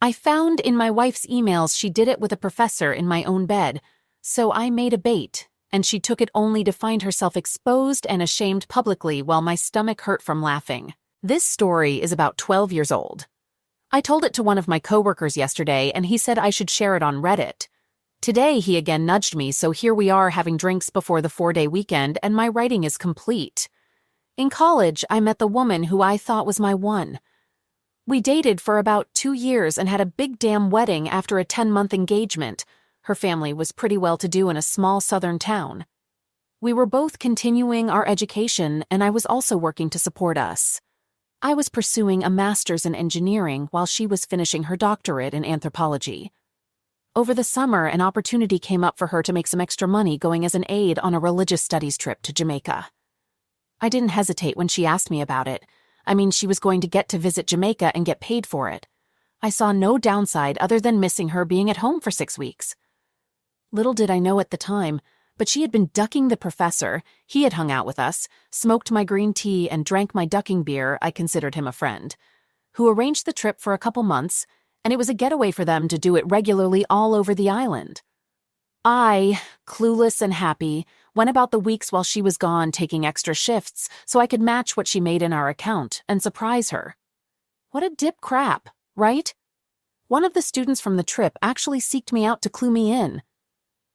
I found in my wife's emails she did it with a professor in my own bed, so I made a bait, and she took it only to find herself exposed and ashamed publicly while my stomach hurt from laughing. This story is about 12 years old. I told it to one of my coworkers yesterday, and he said I should share it on Reddit. Today he again nudged me, so here we are having drinks before the 4-day weekend, and my writing is complete. In college, I met the woman who I thought was my one. We dated for about 2 years and had a big damn wedding after a 10-month engagement. Her family was pretty well-to-do in a small southern town. We were both continuing our education, and I was also working to support us. I was pursuing a master's in engineering while she was finishing her doctorate in anthropology. Over the summer, an opportunity came up for her to make some extra money going as an aide on a religious studies trip to Jamaica. I didn't hesitate when she asked me about it. I mean, she was going to get to visit Jamaica and get paid for it. I saw no downside other than missing her being at home for 6 weeks. Little did I know at the time, but she had been ducking the professor. He had hung out with us, smoked my green tea, and drank my ducking beer. I considered him a friend, who arranged the trip for a couple months, and it was a getaway for them to do it regularly all over the island. I, clueless and happy, went about the weeks while she was gone taking extra shifts so I could match what she made in our account and surprise her. What a dip crap, right? One of the students from the trip actually seeked me out to clue me in.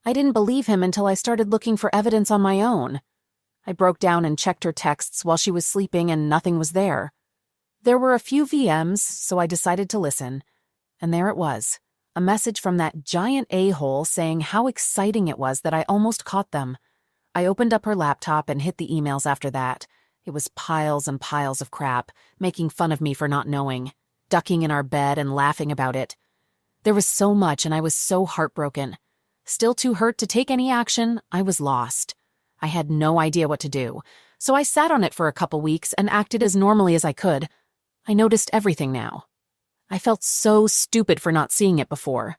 I didn't believe him until I started looking for evidence on my own. I broke down and checked her texts while she was sleeping, and nothing was there. There were a few VMs, so I decided to listen. And there it was, a message from that giant a-hole saying how exciting it was that I almost caught them. I opened up her laptop and hit the emails after that. It was piles and piles of crap, making fun of me for not knowing, ducking in our bed and laughing about it. There was so much, and I was so heartbroken. Still too hurt to take any action, I was lost. I had no idea what to do, so I sat on it for a couple weeks and acted as normally as I could. I noticed everything now. I felt so stupid for not seeing it before.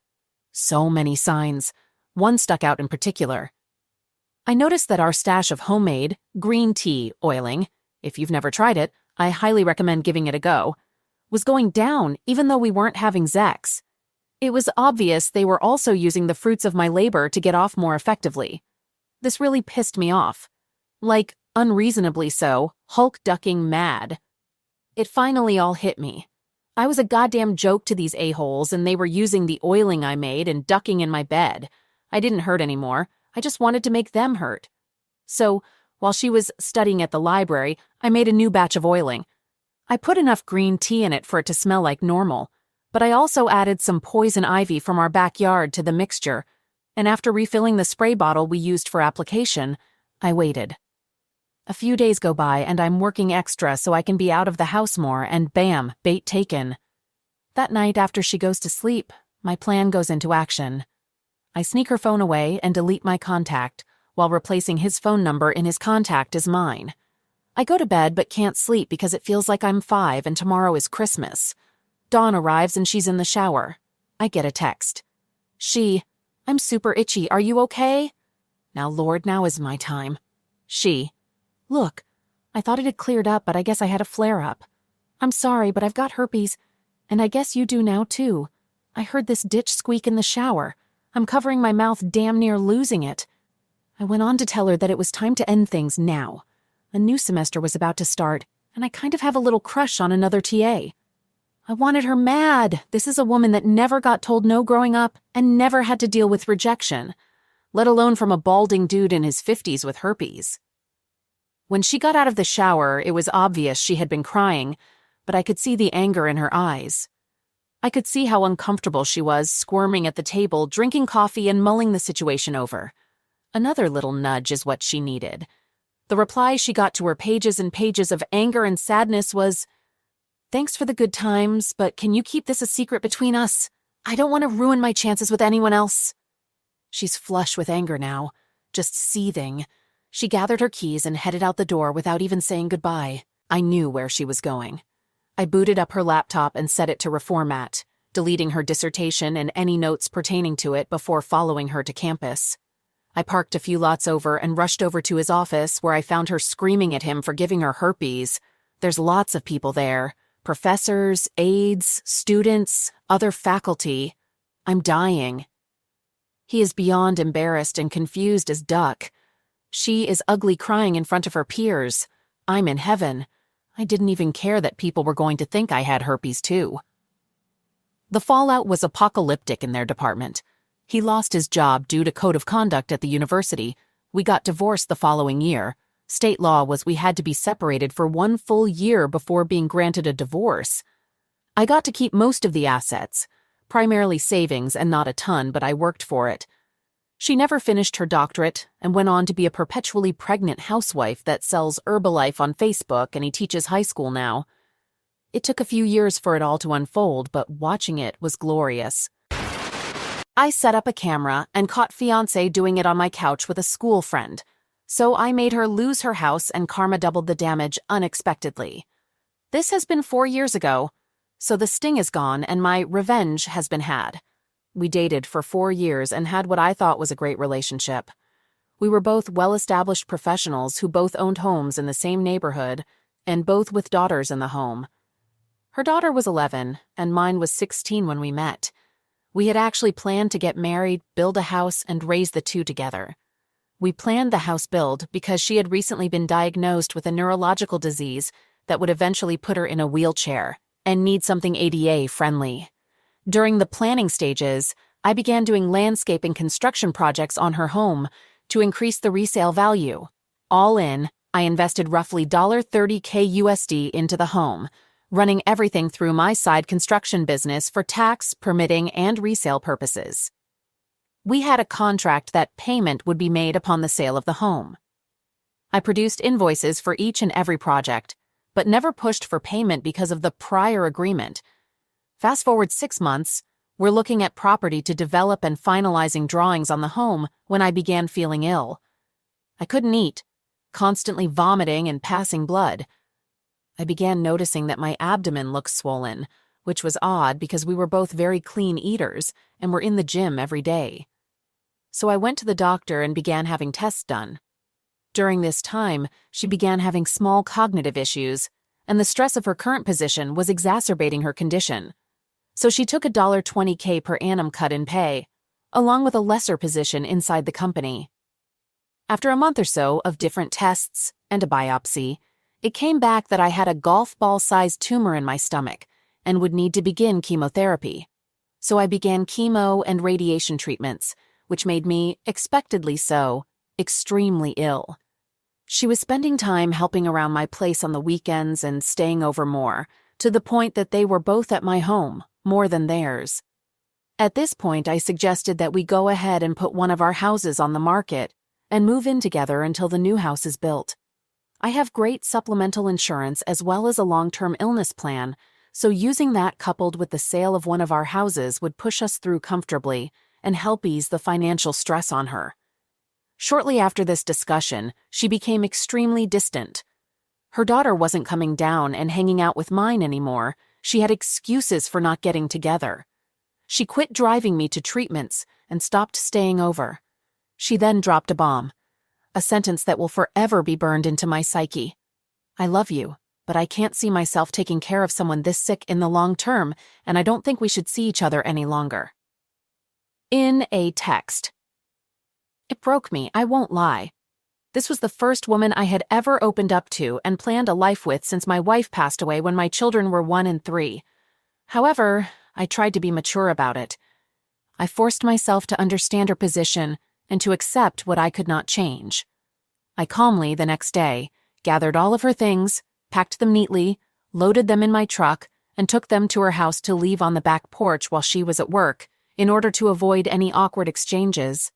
So many signs. One stuck out in particular. I noticed that our stash of homemade green tea oiling, if you've never tried it, I highly recommend giving it a go, was going down even though we weren't having Zex. It was obvious they were also using the fruits of my labor to get off more effectively. This really pissed me off. Like, unreasonably so, Hulk ducking mad. It finally all hit me. I was a goddamn joke to these a-holes, and they were using the oiling I made and ducking in my bed. I didn't hurt anymore. I just wanted to make them hurt. So, while she was studying at the library, I made a new batch of oiling. I put enough green tea in it for it to smell like normal, but I also added some poison ivy from our backyard to the mixture, and after refilling the spray bottle we used for application, I waited. A few days go by and I'm working extra so I can be out of the house more, and bam, bait taken. That night after she goes to sleep, my plan goes into action. I sneak her phone away and delete my contact, while replacing his phone number in his contact as mine. I go to bed but can't sleep because it feels like I'm 5 and tomorrow is Christmas. Dawn arrives and she's in the shower. I get a text. I'm super itchy, are you okay? Now Lord, now is my time. Look, I thought it had cleared up, but I guess I had a flare-up. I'm sorry, but I've got herpes, and I guess you do now too. I heard this ditch squeak in the shower. I'm covering my mouth, damn near losing it. I went on to tell her that it was time to end things now. A new semester was about to start, and I kind of have a little crush on another TA. I wanted her mad. This is a woman that never got told no growing up and never had to deal with rejection, let alone from a balding dude in his 50s with herpes. When she got out of the shower, it was obvious she had been crying, but I could see the anger in her eyes. I could see how uncomfortable she was, squirming at the table, drinking coffee and mulling the situation over. Another little nudge is what she needed. The reply she got to her pages and pages of anger and sadness was, "Thanks for the good times, but can you keep this a secret between us? I don't want to ruin my chances with anyone else." She's flush with anger now, just seething. She gathered her keys and headed out the door without even saying goodbye. I knew where she was going. I booted up her laptop and set it to reformat, deleting her dissertation and any notes pertaining to it before following her to campus. I parked a few lots over and rushed over to his office, where I found her screaming at him for giving her herpes. There's lots of people there, Professors, aides, students, other faculty. I'm dying. He is beyond embarrassed and confused as duck. She is ugly crying in front of her peers. I'm in heaven. I didn't even care that people were going to think I had herpes too. The fallout was apocalyptic in their department. He lost his job due to code of conduct at the university. We got divorced the following year. State law was we had to be separated for 1 full year before being granted a divorce. I got to keep most of the assets, primarily savings and not a ton, but I worked for it. She never finished her doctorate and went on to be a perpetually pregnant housewife that sells Herbalife on Facebook, and he teaches high school now. It took a few years for it all to unfold, but watching it was glorious. I set up a camera and caught fiancé doing it on my couch with a school friend. So I made her lose her house and karma doubled the damage unexpectedly. This has been 4 years ago, so the sting is gone and my revenge has been had. We dated for 4 years and had what I thought was a great relationship. We were both well-established professionals who both owned homes in the same neighborhood and both with daughters in the home. Her daughter was 11 and mine was 16 when we met. We had actually planned to get married, build a house, and raise the two together. We planned the house build because she had recently been diagnosed with a neurological disease that would eventually put her in a wheelchair and need something ADA-friendly. During the planning stages, I began doing landscape and construction projects on her home to increase the resale value. All in, I invested roughly $30K USD into the home, running everything through my side construction business for tax, permitting, and resale purposes. We had a contract that payment would be made upon the sale of the home. I produced invoices for each and every project, but never pushed for payment because of the prior agreement. Fast forward 6 months, we're looking at property to develop and finalizing drawings on the home when I began feeling ill. I couldn't eat, constantly vomiting and passing blood. I began noticing that my abdomen looked swollen, which was odd because we were both very clean eaters and were in the gym every day. So I went to the doctor and began having tests done. During this time, she began having small cognitive issues, and the stress of her current position was exacerbating her condition. So she took a $20K per annum cut in pay, along with a lesser position inside the company. After a month or so of different tests and a biopsy, it came back that I had a golf ball-sized tumor in my stomach and would need to begin chemotherapy. So I began chemo and radiation treatments, which made me, expectedly so, extremely ill. She was spending time helping around my place on the weekends and staying over more, to the point that they were both at my home, more than theirs. At this point, I suggested that we go ahead and put one of our houses on the market and move in together until the new house is built. I have great supplemental insurance as well as a long-term illness plan, so using that coupled with the sale of one of our houses would push us through comfortably and help ease the financial stress on her. Shortly after this discussion, she became extremely distant. Her daughter wasn't coming down and hanging out with mine anymore. She had excuses for not getting together. She quit driving me to treatments and stopped staying over. She then dropped a bomb, a sentence that will forever be burned into my psyche. I love you, but I can't see myself taking care of someone this sick in the long term, and I don't think we should see each other any longer. In a text. It broke me, I won't lie. This was the first woman I had ever opened up to and planned a life with since my wife passed away when my children were 1 and 3. However, I tried to be mature about it. I forced myself to understand her position and to accept what I could not change. I calmly, the next day, gathered all of her things, packed them neatly, loaded them in my truck, and took them to her house to leave on the back porch while she was at work, in order to avoid any awkward exchanges.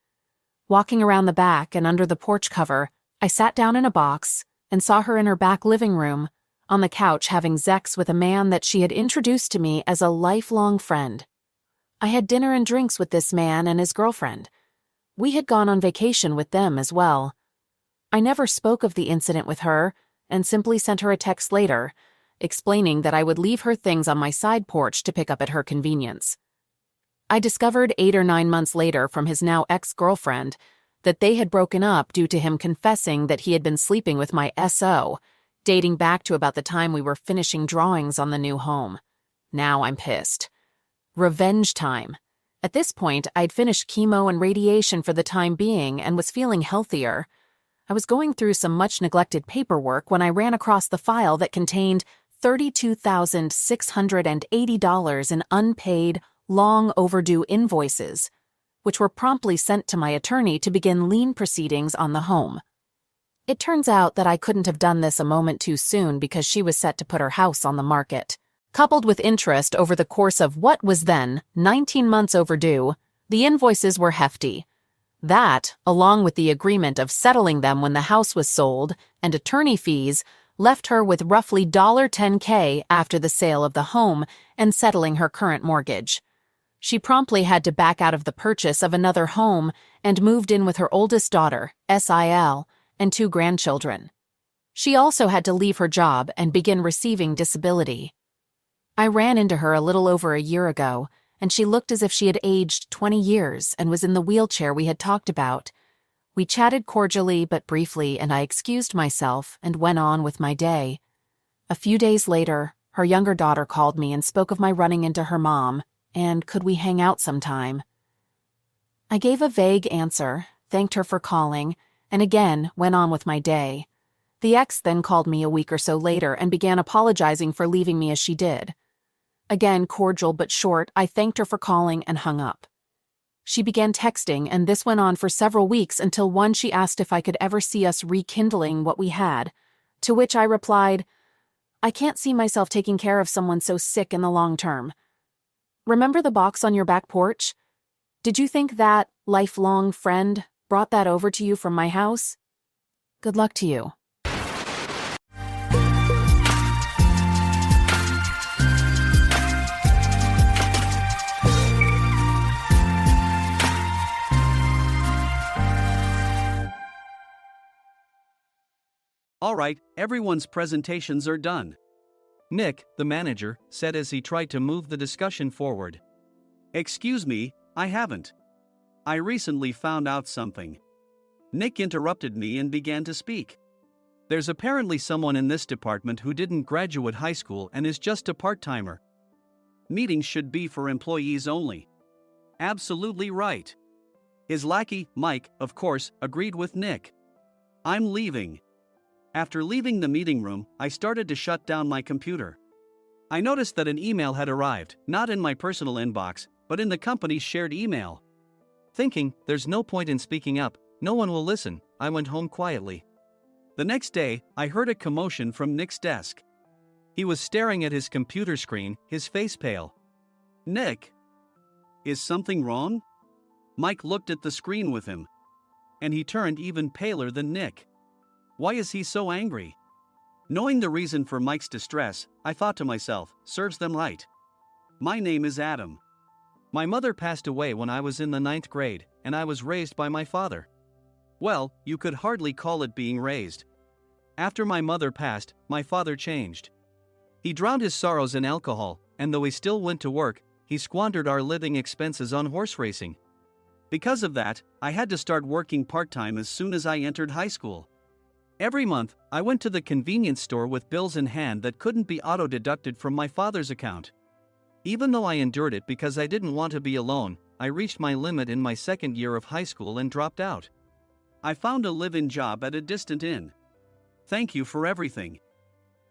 Walking around the back and under the porch cover, I sat down in a box and saw her in her back living room, on the couch having sex with a man that she had introduced to me as a lifelong friend. I had dinner and drinks with this man and his girlfriend. We had gone on vacation with them as well. I never spoke of the incident with her and simply sent her a text later, explaining that I would leave her things on my side porch to pick up at her convenience. I discovered 8 or 9 months later from his now ex-girlfriend that they had broken up due to him confessing that he had been sleeping with my SO, dating back to about the time we were finishing drawings on the new home. Now I'm pissed. Revenge time. At this point, I'd finished chemo and radiation for the time being and was feeling healthier. I was going through some much-neglected paperwork when I ran across the file that contained $32,680 in unpaid, long overdue invoices, which were promptly sent to my attorney to begin lien proceedings on the home. It turns out that I couldn't have done this a moment too soon because she was set to put her house on the market. Coupled with interest over the course of what was then 19 months overdue, the invoices were hefty. That, along with the agreement of settling them when the house was sold and attorney fees, left her with roughly $10K after the sale of the home and settling her current mortgage. She promptly had to back out of the purchase of another home and moved in with her oldest daughter, SIL, and 2 grandchildren. She also had to leave her job and begin receiving disability. I ran into her a little over a year ago, and she looked as if she had aged 20 years and was in the wheelchair we had talked about. We chatted cordially but briefly, and I excused myself and went on with my day. A few days later, her younger daughter called me and spoke of my running into her mom, and could we hang out sometime? I gave a vague answer, thanked her for calling, and again went on with my day. The ex then called me a week or so later and began apologizing for leaving me as she did. Again, cordial but short, I thanked her for calling and hung up. She began texting, and this went on for several weeks until one she asked if I could ever see us rekindling what we had, to which I replied, "I can't see myself taking care of someone so sick in the long term. Remember the box on your back porch? Did you think that lifelong friend brought that over to you from my house? Good luck to you." All right, everyone's presentations are done. Nick, the manager, said as he tried to move the discussion forward. Excuse me, I haven't. I recently found out something. Nick interrupted me and began to speak. There's apparently someone in this department who didn't graduate high school and is just a part-timer. Meetings should be for employees only. Absolutely right. His lackey, Mike, of course, agreed with Nick. I'm leaving. After leaving the meeting room, I started to shut down my computer. I noticed that an email had arrived, not in my personal inbox, but in the company's shared email. Thinking, there's no point in speaking up, no one will listen, I went home quietly. The next day, I heard a commotion from Nick's desk. He was staring at his computer screen, his face pale. Nick? Is something wrong? Mike looked at the screen with him. And he turned even paler than Nick. Why is he so angry? Knowing the reason for Mike's distress, I thought to myself, serves them right. My name is Adam. My mother passed away when I was in the 9th grade, and I was raised by my father. Well, you could hardly call it being raised. After my mother passed, my father changed. He drowned his sorrows in alcohol, and though he still went to work, he squandered our living expenses on horse racing. Because of that, I had to start working part-time as soon as I entered high school. Every month, I went to the convenience store with bills in hand that couldn't be auto-deducted from my father's account. Even though I endured it because I didn't want to be alone, I reached my limit in my 2nd year of high school and dropped out. I found a live-in job at a distant inn. Thank you for everything.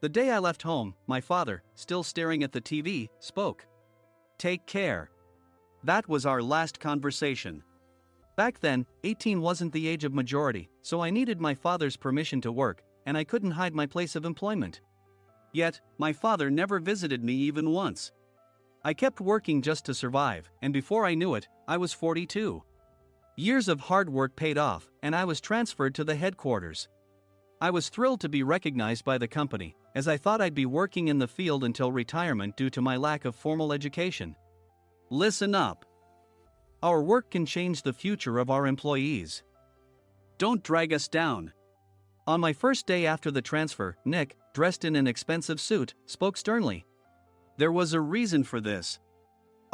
The day I left home, my father, still staring at the TV, spoke. Take care. That was our last conversation. Back then, 18 wasn't the age of majority, so I needed my father's permission to work, and I couldn't hide my place of employment. Yet, my father never visited me even once. I kept working just to survive, and before I knew it, I was 42. Years of hard work paid off, and I was transferred to the headquarters. I was thrilled to be recognized by the company, as I thought I'd be working in the field until retirement due to my lack of formal education. Listen up. Our work can change the future of our employees. Don't drag us down. On my first day after the transfer, Nick, dressed in an expensive suit, spoke sternly. There was a reason for this.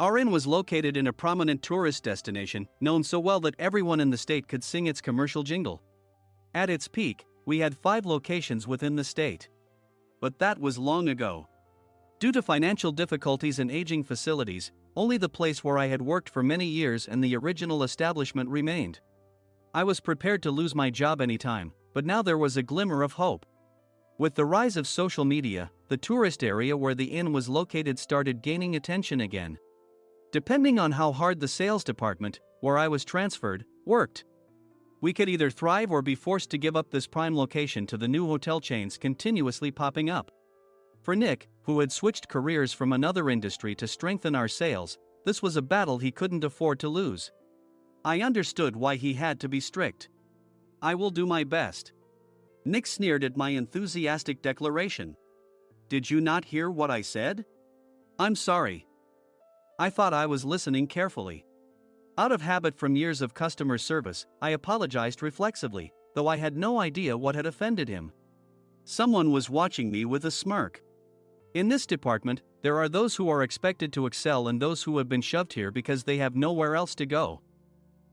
Our inn was located in a prominent tourist destination, known so well that everyone in the state could sing its commercial jingle. At its peak, we had 5 locations within the state. But that was long ago. Due to financial difficulties and aging facilities, only the place where I had worked for many years and the original establishment remained. I was prepared to lose my job anytime, but now there was a glimmer of hope. With the rise of social media, the tourist area where the inn was located started gaining attention again. Depending on how hard the sales department, where I was transferred, worked, we could either thrive or be forced to give up this prime location to the new hotel chains continuously popping up. For Nick, who had switched careers from another industry to strengthen our sales, this was a battle he couldn't afford to lose. I understood why he had to be strict. "I will do my best." Nick sneered at my enthusiastic declaration. "Did you not hear what I said?" "I'm sorry." I thought I was listening carefully. Out of habit from years of customer service, I apologized reflexively, though I had no idea what had offended him. Someone was watching me with a smirk. In this department, there are those who are expected to excel and those who have been shoved here because they have nowhere else to go.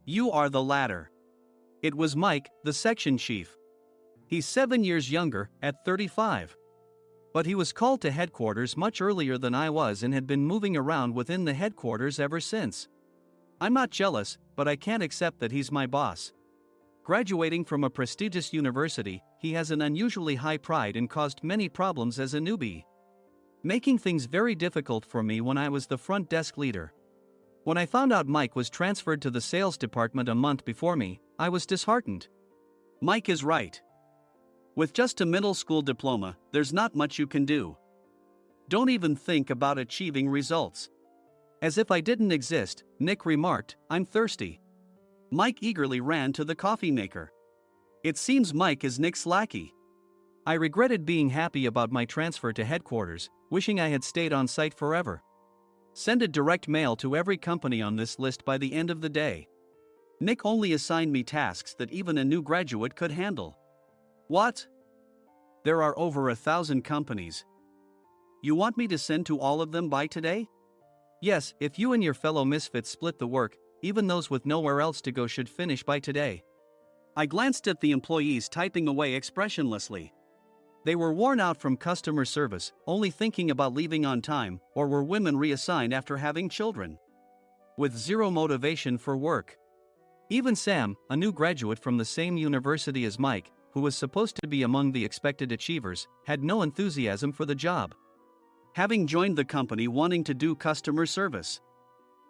You are the latter. It was Mike, the section chief. He's 7 years younger, at 35. But he was called to headquarters much earlier than I was and had been moving around within the headquarters ever since. I'm not jealous, but I can't accept that he's my boss. Graduating from a prestigious university, he has an unusually high pride and caused many problems as a newbie, making things very difficult for me when I was the front desk leader. When I found out Mike was transferred to the sales department a month before me, I was disheartened. Mike is right. With just a middle school diploma, there's not much you can do. Don't even think about achieving results. As if I didn't exist, Nick remarked, "I'm thirsty." Mike eagerly ran to the coffee maker. It seems Mike is Nick's lackey. I regretted being happy about my transfer to headquarters, wishing I had stayed on site forever. Send a direct mail to every company on this list by the end of the day. Nick only assigned me tasks that even a new graduate could handle. What? There are over 1,000 companies. You want me to send to all of them by today? Yes, if you and your fellow misfits split the work, even those with nowhere else to go should finish by today. I glanced at the employees typing away expressionlessly. They were worn out from customer service, only thinking about leaving on time, or were women reassigned after having children, with zero motivation for work. Even Sam, a new graduate from the same university as Mike, who was supposed to be among the expected achievers, had no enthusiasm for the job, having joined the company wanting to do customer service.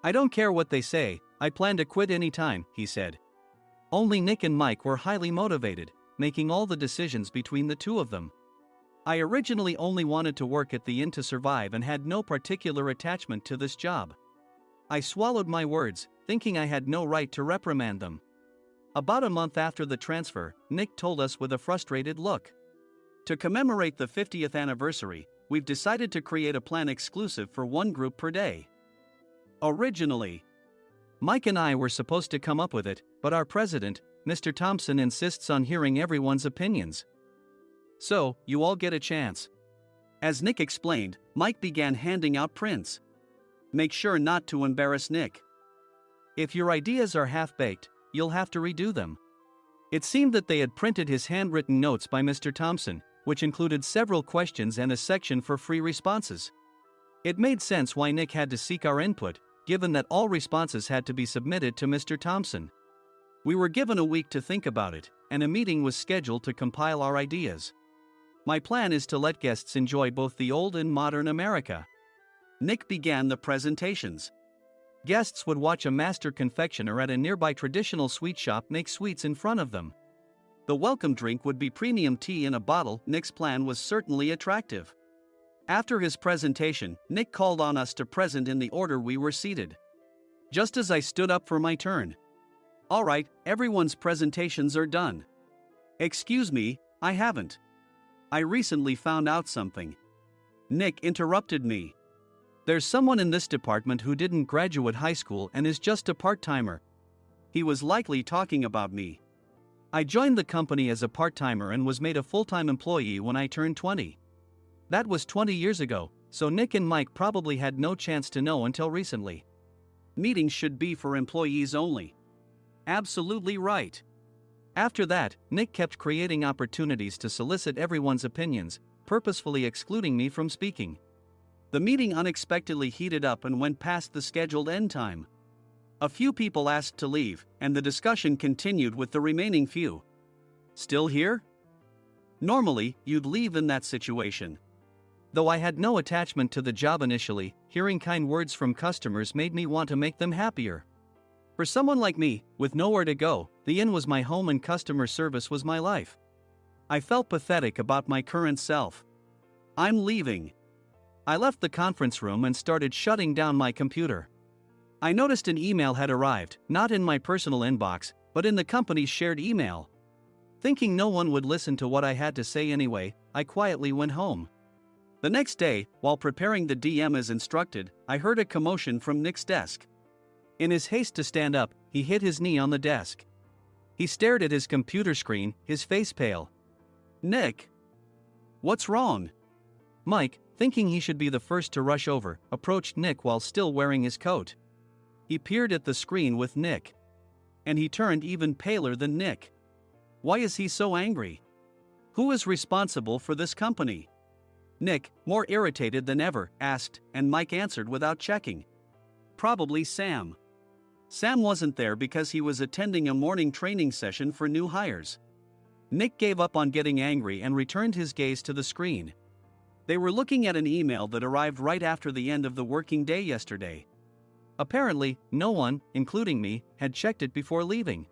"I don't care what they say, I plan to quit any time," he said. Only Nick and Mike were highly motivated, making all the decisions between the two of them. I originally only wanted to work at the inn to survive and had no particular attachment to this job. I swallowed my words, thinking I had no right to reprimand them. About a month after the transfer, Nick told us with a frustrated look, "To commemorate the 50th anniversary, we've decided to create a plan exclusive for one group per day." Originally, Mike and I were supposed to come up with it, but our president, Mr. Thompson, insists on hearing everyone's opinions. "So, you all get a chance." As Nick explained, Mike began handing out prints. "Make sure not to embarrass Nick. If your ideas are half-baked, you'll have to redo them." It seemed that they had printed his handwritten notes by Mr. Thompson, which included several questions and a section for free responses. It made sense why Nick had to seek our input, given that all responses had to be submitted to Mr. Thompson. We were given a week to think about it, and a meeting was scheduled to compile our ideas. My plan is to let guests enjoy both the old and modern America. Nick began the presentations. Guests would watch a master confectioner at a nearby traditional sweet shop make sweets in front of them. The welcome drink would be premium tea in a bottle. Nick's plan was certainly attractive. After his presentation, Nick called on us to present in the order we were seated. Just as I stood up for my turn. "All right, everyone's presentations are done." "Excuse me, I haven't. I recently found out something." Nick interrupted me. "There's someone in this department who didn't graduate high school and is just a part-timer." He was likely talking about me. I joined the company as a part-timer and was made a full-time employee when I turned 20. That was 20 years ago, so Nick and Mike probably had no chance to know until recently. Meetings should be for employees only. Absolutely right. After that, Nick kept creating opportunities to solicit everyone's opinions, purposefully excluding me from speaking. The meeting unexpectedly heated up and went past the scheduled end time. A few people asked to leave, and the discussion continued with the remaining few. Still here? Normally, you'd leave in that situation. Though I had no attachment to the job initially, hearing kind words from customers made me want to make them happier. For someone like me, with nowhere to go, the inn was my home and customer service was my life. I felt pathetic about my current self. I'm leaving. I left the conference room and started shutting down my computer. I noticed an email had arrived, not in my personal inbox, but in the company's shared email. Thinking no one would listen to what I had to say anyway, I quietly went home. The next day, while preparing the DM as instructed, I heard a commotion from Nick's desk. In his haste to stand up, he hit his knee on the desk. He stared at his computer screen, his face pale. "Nick? What's wrong?" Mike, thinking he should be the first to rush over, approached Nick while still wearing his coat. He peered at the screen with Nick. And he turned even paler than Nick. Why is he so angry? Who is responsible for this company? Nick, more irritated than ever, asked, and Mike answered without checking. Probably Sam. Sam wasn't there because he was attending a morning training session for new hires. Nick gave up on getting angry and returned his gaze to the screen. They were looking at an email that arrived right after the end of the working day yesterday. Apparently, no one, including me, had checked it before leaving.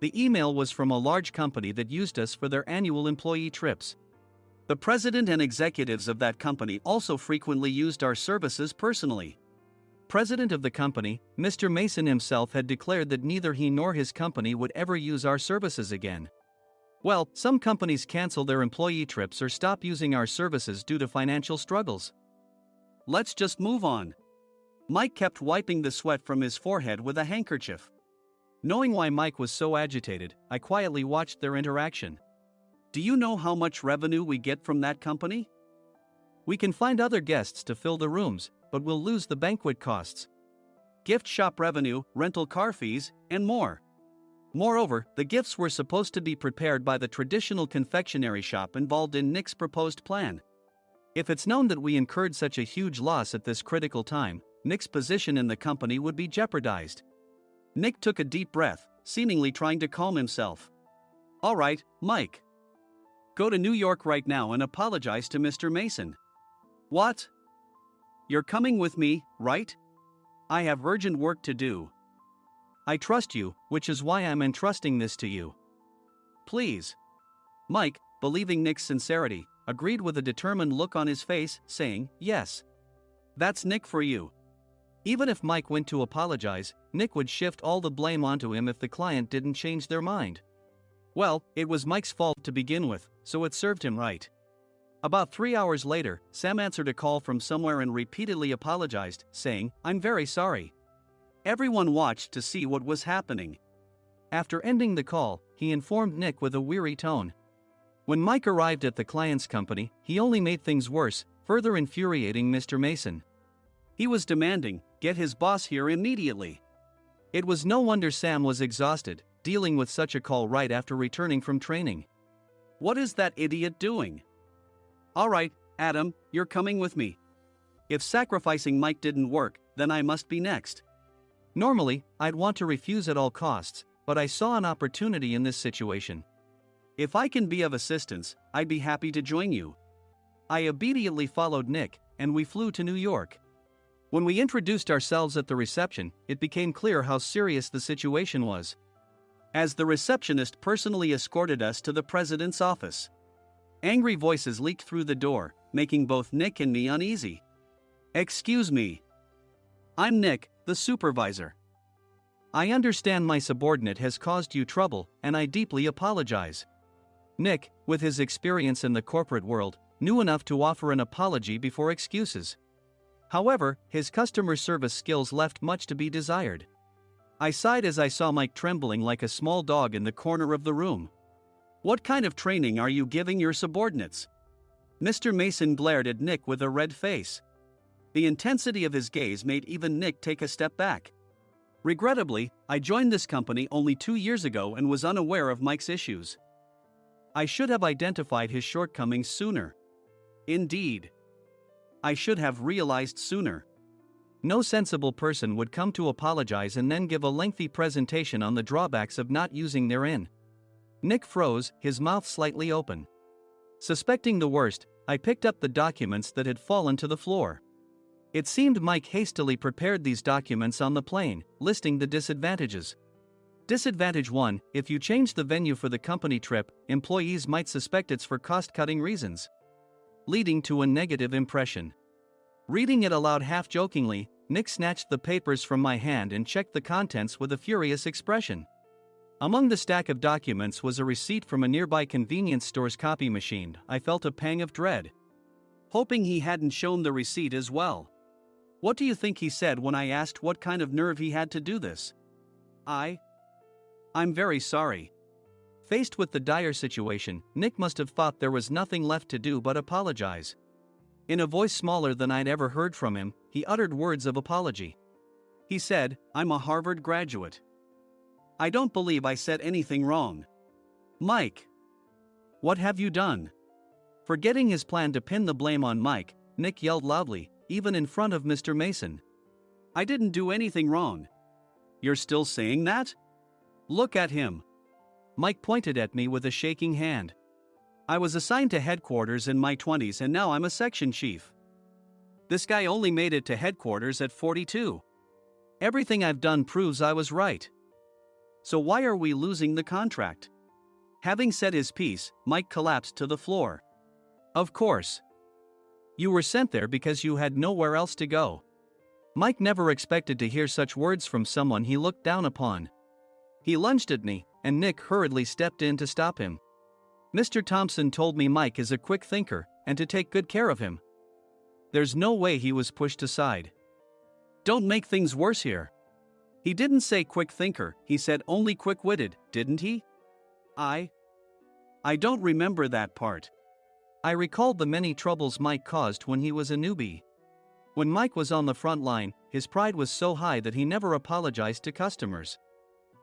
The email was from a large company that used us for their annual employee trips. The president and executives of that company also frequently used our services personally. President of the company, Mr. Mason himself, had declared that neither he nor his company would ever use our services again. Well, some companies cancel their employee trips or stop using our services due to financial struggles. Let's just move on. Mike kept wiping the sweat from his forehead with a handkerchief. Knowing why Mike was so agitated, I quietly watched their interaction. Do you know how much revenue we get from that company? We can find other guests to fill the rooms, but we'll lose the banquet costs, gift shop revenue, rental car fees, and more. Moreover, the gifts were supposed to be prepared by the traditional confectionery shop involved in Nick's proposed plan. If it's known that we incurred such a huge loss at this critical time, Nick's position in the company would be jeopardized. Nick took a deep breath, seemingly trying to calm himself. All right, Mike. Go to New York right now and apologize to Mr. Mason. What? You're coming with me, right? I have urgent work to do. I trust you, which is why I'm entrusting this to you. Please. Mike, believing Nick's sincerity, agreed with a determined look on his face, saying, yes. That's Nick for you. Even if Mike went to apologize, Nick would shift all the blame onto him if the client didn't change their mind. Well, it was Mike's fault to begin with, so it served him right. About 3 hours later, Sam answered a call from somewhere and repeatedly apologized, saying, I'm very sorry. Everyone watched to see what was happening. After ending the call, he informed Nick with a weary tone. When Mike arrived at the client's company, he only made things worse, further infuriating Mr. Mason. He was demanding, get his boss here immediately. It was no wonder Sam was exhausted, dealing with such a call right after returning from training. What is that idiot doing? All right, Adam, you're coming with me. If sacrificing Mike didn't work, then I must be next. Normally, I'd want to refuse at all costs, but I saw an opportunity in this situation. If I can be of assistance, I'd be happy to join you. I immediately followed Nick, and we flew to New York. When we introduced ourselves at the reception, it became clear how serious the situation was. As the receptionist personally escorted us to the president's office. Angry voices leaked through the door, making both Nick and me uneasy. Excuse me. I'm Nick, the supervisor. I understand my subordinate has caused you trouble, and I deeply apologize. Nick, with his experience in the corporate world, knew enough to offer an apology before excuses. However, his customer service skills left much to be desired. I sighed as I saw Mike trembling like a small dog in the corner of the room. What kind of training are you giving your subordinates? Mr. Mason glared at Nick with a red face. The intensity of his gaze made even Nick take a step back. Regrettably, I joined this company only 2 years ago and was unaware of Mike's issues. I should have identified his shortcomings sooner. Indeed. I should have realized sooner. No sensible person would come to apologize and then give a lengthy presentation on the drawbacks of not using their in. Nick froze, his mouth slightly open. Suspecting the worst, I picked up the documents that had fallen to the floor. It seemed Mike hastily prepared these documents on the plane, listing the disadvantages. Disadvantage 1: if you change the venue for the company trip, employees might suspect it's for cost-cutting reasons, leading to a negative impression. Reading it aloud half-jokingly, Nick snatched the papers from my hand and checked the contents with a furious expression. Among the stack of documents was a receipt from a nearby convenience store's copy machine. I felt a pang of dread, hoping he hadn't shown the receipt as well. What do you think he said when I asked what kind of nerve he had to do this? I'm very sorry. Faced with the dire situation, Nick must have thought there was nothing left to do but apologize. In a voice smaller than I'd ever heard from him, he uttered words of apology. He said, "I'm a Harvard graduate. I don't believe I said anything wrong." Mike! What have you done? Forgetting his plan to pin the blame on Mike, Nick yelled loudly, even in front of Mr. Mason. "I didn't do anything wrong." "You're still saying that? Look at him." Mike pointed at me with a shaking hand. "I was assigned to headquarters in my 20s and now I'm a section chief. This guy only made it to headquarters at 42. Everything I've done proves I was right. So why are we losing the contract?" Having said his piece, Mike collapsed to the floor. "Of course. You were sent there because you had nowhere else to go." Mike never expected to hear such words from someone he looked down upon. He lunged at me, and Nick hurriedly stepped in to stop him. "Mr. Thompson told me Mike is a quick thinker, and to take good care of him." There's no way he was pushed aside. "Don't make things worse here. He didn't say quick thinker, he said only quick-witted, didn't he?" I don't remember that part." I recalled the many troubles Mike caused when he was a newbie. When Mike was on the front line, his pride was so high that he never apologized to customers.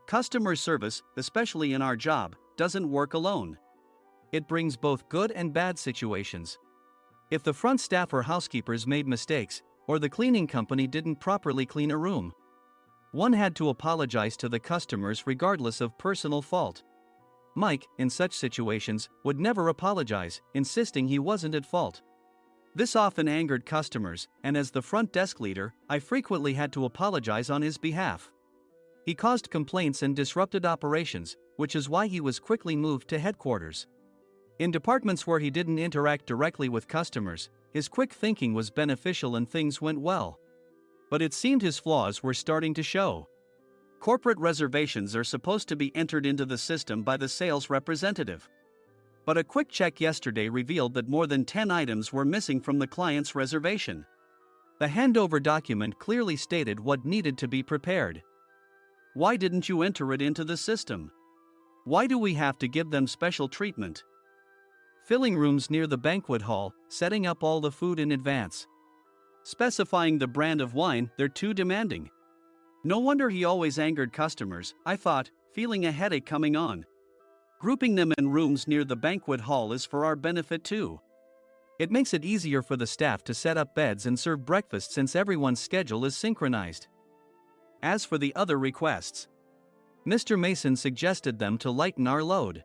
Customer service, especially in our job, doesn't work alone. It brings both good and bad situations. If the front staff or housekeepers made mistakes, or the cleaning company didn't properly clean a room, one had to apologize to the customers regardless of personal fault. Mike, in such situations, would never apologize, insisting he wasn't at fault. This often angered customers, and as the front desk leader, I frequently had to apologize on his behalf. He caused complaints and disrupted operations, which is why he was quickly moved to headquarters. In departments where he didn't interact directly with customers, his quick thinking was beneficial and things went well. But it seemed his flaws were starting to show. Corporate reservations are supposed to be entered into the system by the sales representative. But a quick check yesterday revealed that more than 10 items were missing from the client's reservation. The handover document clearly stated what needed to be prepared. Why didn't you enter it into the system? Why do we have to give them special treatment? Filling rooms near the banquet hall, setting up all the food in advance. Specifying the brand of wine, they're too demanding. No wonder he always angered customers, I thought, feeling a headache coming on. Grouping them in rooms near the banquet hall is for our benefit too. It makes it easier for the staff to set up beds and serve breakfast since everyone's schedule is synchronized. As for the other requests, Mr. Mason suggested them to lighten our load.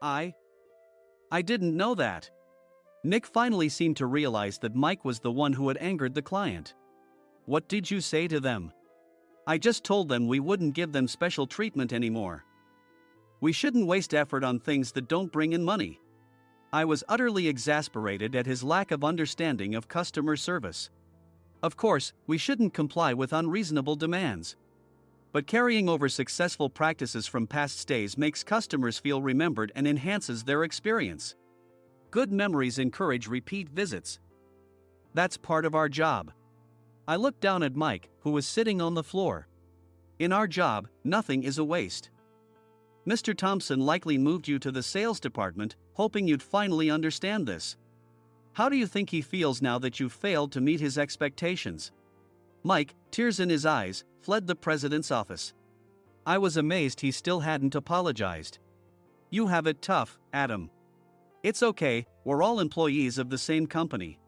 I didn't know that. Nick finally seemed to realize that Mike was the one who had angered the client. What did you say to them? I just told them we wouldn't give them special treatment anymore. We shouldn't waste effort on things that don't bring in money. I was utterly exasperated at his lack of understanding of customer service. Of course, we shouldn't comply with unreasonable demands. But carrying over successful practices from past stays makes customers feel remembered and enhances their experience. Good memories encourage repeat visits. That's part of our job. I looked down at Mike, who was sitting on the floor. In our job, nothing is a waste. Mr. Thompson likely moved you to the sales department, hoping you'd finally understand this. How do you think he feels now that you failed to meet his expectations? Mike, tears in his eyes, fled the president's office. I was amazed he still hadn't apologized. You have it tough, Adam. It's okay, we're all employees of the same company.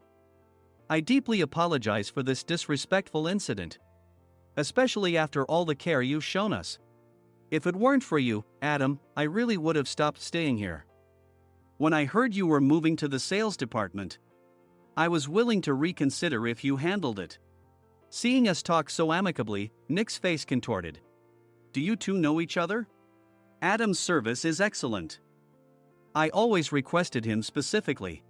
I deeply apologize for this disrespectful incident, especially after all the care you've shown us. If it weren't for you, Adam, I really would have stopped staying here. When I heard you were moving to the sales department, I was willing to reconsider if you handled it." Seeing us talk so amicably, Nick's face contorted. "Do you two know each other?" "Adam's service is excellent. I always requested him specifically.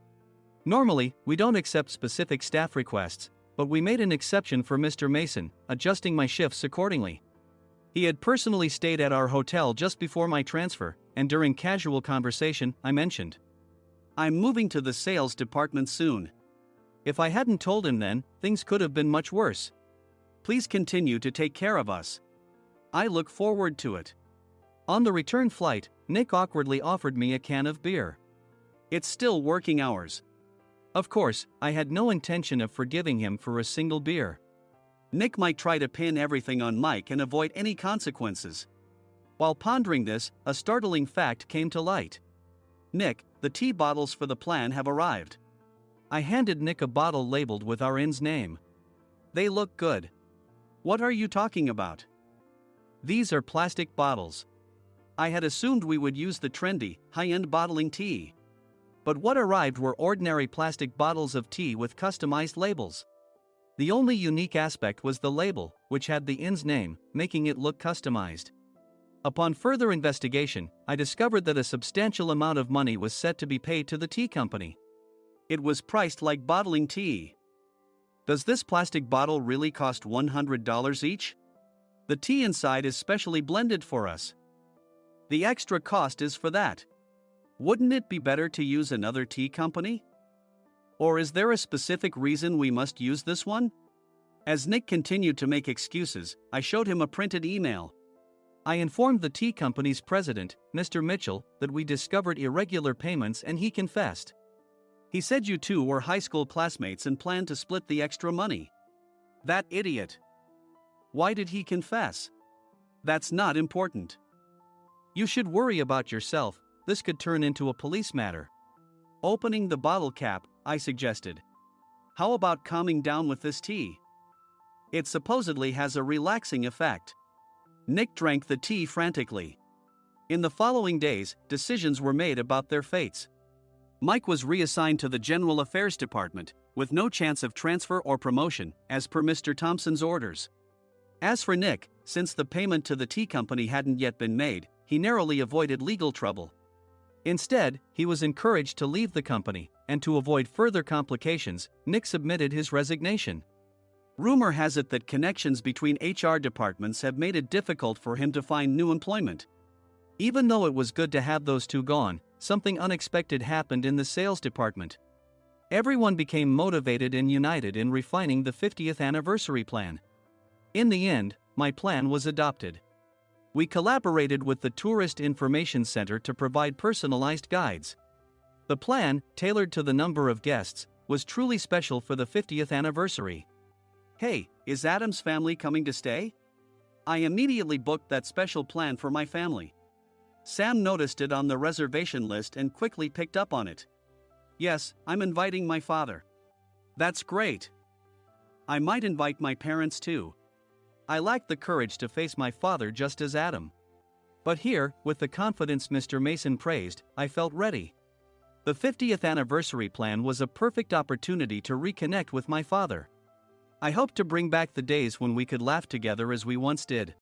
Normally, we don't accept specific staff requests, but we made an exception for Mr. Mason, adjusting my shifts accordingly. He had personally stayed at our hotel just before my transfer, and during casual conversation, I mentioned, 'I'm moving to the sales department soon.' If I hadn't told him then, things could have been much worse. Please continue to take care of us. I look forward to it." On the return flight, Nick awkwardly offered me a can of beer. "It's still working hours." Of course, I had no intention of forgiving him for a single beer. Nick might try to pin everything on Mike and avoid any consequences. While pondering this, a startling fact came to light. "Nick, the tea bottles for the plan have arrived." I handed Nick a bottle labeled with our inn's name. "They look good." "What are you talking about?" "These are plastic bottles. I had assumed we would use the trendy, high-end bottling tea. But what arrived were ordinary plastic bottles of tea with customized labels. The only unique aspect was the label, which had the inn's name, making it look customized. Upon further investigation, I discovered that a substantial amount of money was set to be paid to the tea company. It was priced like bottling tea. Does this plastic bottle really cost $100 each? The tea inside is specially blended for us. The extra cost is for that. Wouldn't it be better to use another tea company? Or is there a specific reason we must use this one?" As Nick continued to make excuses, I showed him a printed email. I informed the tea company's president, Mr. Mitchell, that we discovered irregular payments and he confessed. He said you two were high school classmates and planned to split the extra money. That idiot. Why did he confess? That's not important. You should worry about yourself, this could turn into a police matter. Opening the bottle cap, I suggested. How about calming down with this tea? It supposedly has a relaxing effect. Nick drank the tea frantically. In the following days, decisions were made about their fates. Mike was reassigned to the General Affairs Department, with no chance of transfer or promotion, as per Mr. Thompson's orders. As for Nick, since the payment to the tea company hadn't yet been made, he narrowly avoided legal trouble. Instead, he was encouraged to leave the company, and to avoid further complications, Nick submitted his resignation. Rumor has it that connections between HR departments have made it difficult for him to find new employment. Even though it was good to have those two gone, something unexpected happened in the sales department. Everyone became motivated and united in refining the 50th anniversary plan. In the end, my plan was adopted. We collaborated with the Tourist Information Center to provide personalized guides. The plan, tailored to the number of guests, was truly special for the 50th anniversary. "Hey, is Adam's family coming to stay?" I immediately booked that special plan for my family. Sam noticed it on the reservation list and quickly picked up on it. "Yes, I'm inviting my father." "That's great. I might invite my parents too." I lacked the courage to face my father just as Adam. But here, with the confidence Mr. Mason praised, I felt ready. The 50th anniversary plan was a perfect opportunity to reconnect with my father. I hoped to bring back the days when we could laugh together as we once did.